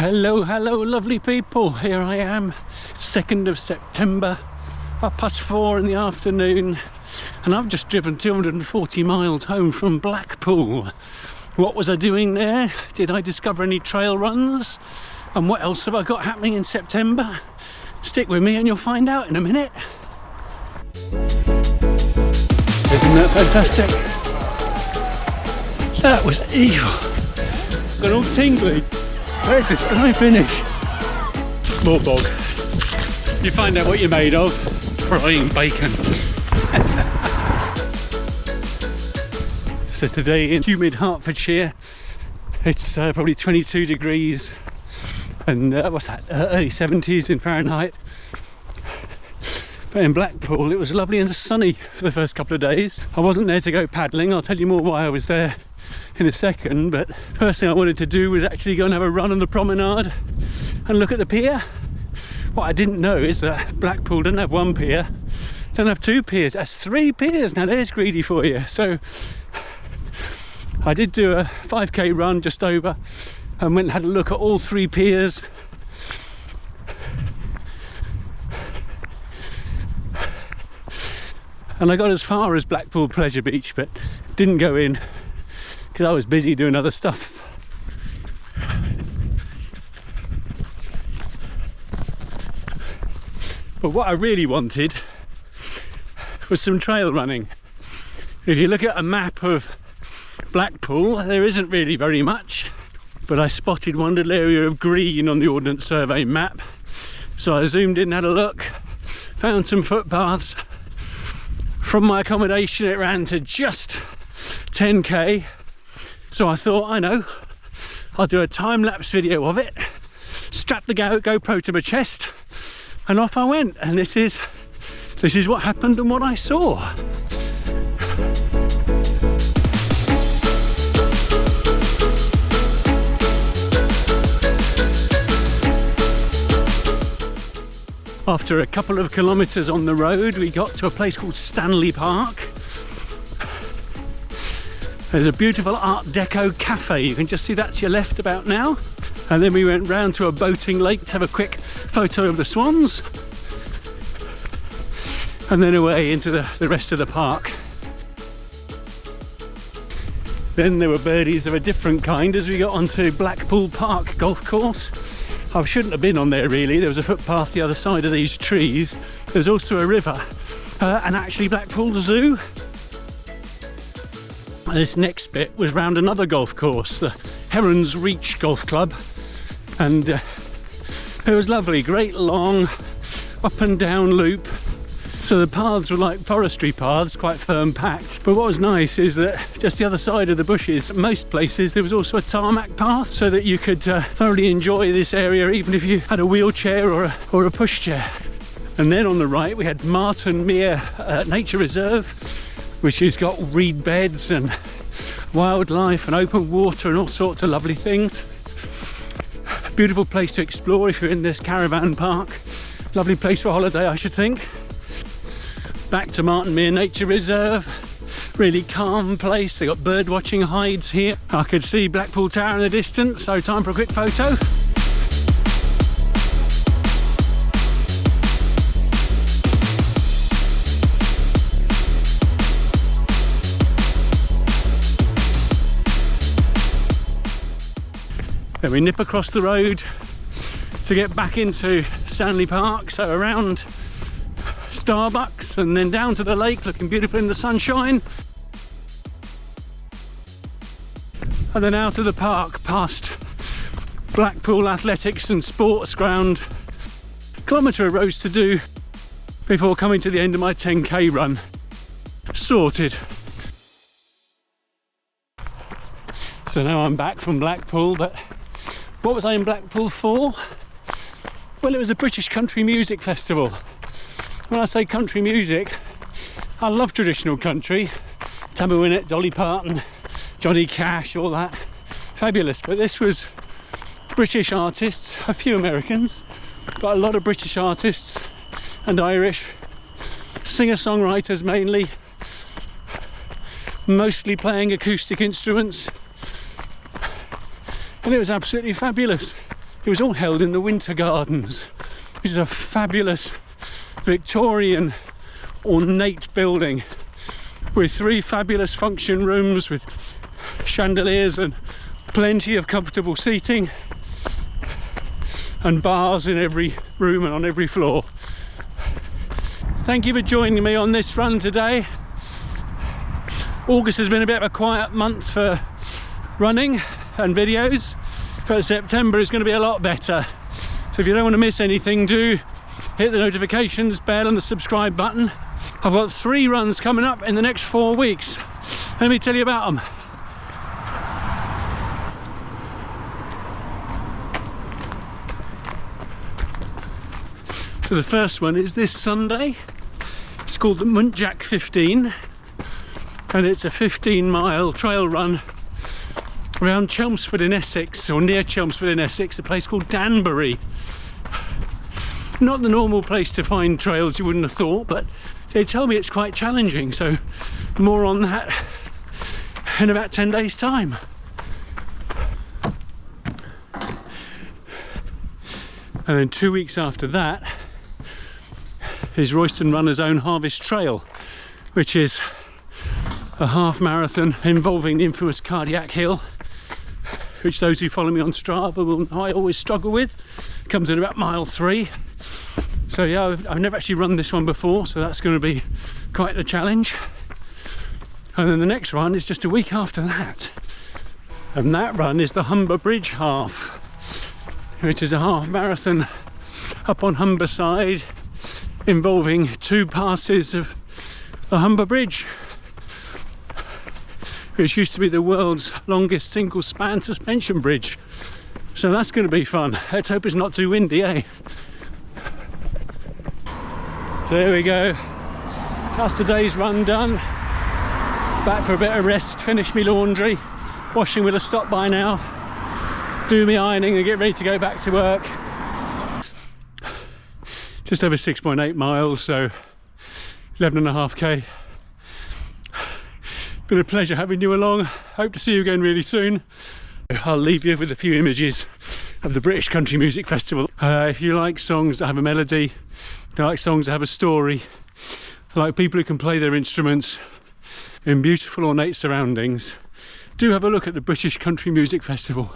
Hello, hello lovely people, here I am, 2nd of September, 4:30 in the afternoon, and I've just driven 240 miles home from Blackpool. What was I doing there? Did I discover any trail runs? And what else have I got happening in September? Stick with me and you'll find out in a minute. Isn't that fantastic? That was evil. Got all tingly. Where's this guy finish? More bog. You find out what you're made of. Frying bacon. So today in humid Hertfordshire, it's probably 22 degrees and what's that, early 70s in Fahrenheit. But in Blackpool it was lovely and sunny for the first couple of days. I wasn't there to go paddling, I'll tell you more why I was there in a second, but first thing I wanted to do was actually go and have a run on the promenade and look at the pier. What I didn't know is that Blackpool doesn't have one pier, doesn't have two piers, that's 3 piers. Now there's greedy for you. So I did do a 5k run just over and went and had a look at all 3 piers. And I got as far as Blackpool Pleasure Beach, but didn't go in because I was busy doing other stuff. But what I really wanted was some trail running. If you look at a map of Blackpool, there isn't really very much, but I spotted one little area of green on the Ordnance Survey map. So I zoomed in, had a look, found some footpaths. From my accommodation it ran to just 10k. So I thought, I know, I'll do a time-lapse video of it, strap the GoPro to my chest, and off I went. And this is what happened and what I saw. After a couple of kilometres on the road, we got to a place called Stanley Park. There's a beautiful Art Deco cafe, you can just see that to your left about now. And then we went round to a boating lake to have a quick photo of the swans. And then away into the rest of the park. Then there were birdies of a different kind as we got onto Blackpool Park golf course. I shouldn't have been on there really, there was a footpath the other side of these trees. There's also a river and actually Blackpool Zoo. This next bit was round another golf course, the Heron's Reach Golf Club, and it was lovely, great long up and down loop. So the paths were like forestry paths, quite firm packed. But what was nice is that just the other side of the bushes, most places there was also a tarmac path so that you could thoroughly enjoy this area even if you had a wheelchair or a pushchair. And then on the right we had Marton Nature Reserve, which has got reed beds and wildlife and open water and all sorts of lovely things. Beautiful place to explore if you're in this caravan park. Lovely place for a holiday, I should think. Back to Marton Nature Reserve. Really calm place. They got bird watching hides here. I could see Blackpool Tower in the distance, so time for a quick photo. Then we nip across the road to get back into Stanley Park, so around Starbucks and then down to the lake, looking beautiful in the sunshine. And then out of the park past Blackpool Athletics and Sports Ground. Kilometre of roads to do before coming to the end of my 10k run. Sorted. So now I'm back from Blackpool, but what was I in Blackpool for? Well, it was a British Country Music Festival. When I say country music, I love traditional country. Tammy Wynette, Dolly Parton, Johnny Cash, all that. Fabulous. But this was British artists, a few Americans, but a lot of British artists and Irish. Singer-songwriters mainly. Mostly playing acoustic instruments. And it was absolutely fabulous. It was all held in the Winter Gardens, which is a fabulous Victorian ornate building with 3 fabulous function rooms with chandeliers and plenty of comfortable seating and bars in every room and on every floor. Thank you for joining me on this run today. August has been a bit of a quiet month for running and videos, but September is going to be a lot better. So if you don't want to miss anything, do hit the notifications bell and the subscribe button. I've got 3 runs coming up in the next 4 weeks. Let me tell you about them. So the first one is this Sunday. It's called the Muntjac 15, and it's a 15-mile trail run around Chelmsford in Essex, or near Chelmsford in Essex, a place called Danbury. Not the normal place to find trails, you wouldn't have thought, but they tell me it's quite challenging, so more on that in about 10 days' time. And then 2 weeks after that is Royston Runner's own Harvest Trail, which is a half marathon involving the infamous Cardiac Hill, which those who follow me on Strava will know I always struggle with. It comes in about mile 3. So yeah, I've never actually run this one before, so that's going to be quite the challenge. And then the next run is just a week after that, and that run is the Humber Bridge Half, which is a half marathon up on Humber side, involving 2 passes of the Humber Bridge, which used to be the world's longest single span suspension bridge. So that's going to be fun. Let's hope it's not too windy, eh? So there we go, that's today's run done. Back for a bit of rest, finish me laundry, washing will have stopped by now, do me ironing and get ready to go back to work. Just over 6.8 miles, so 11.5k. Been a pleasure having you along. Hope to see you again really soon. I'll leave you with a few images of the British Country Music Festival. If you like songs that have a melody, if you like songs that have a story, if you like people who can play their instruments in beautiful ornate surroundings, do have a look at the British Country Music Festival.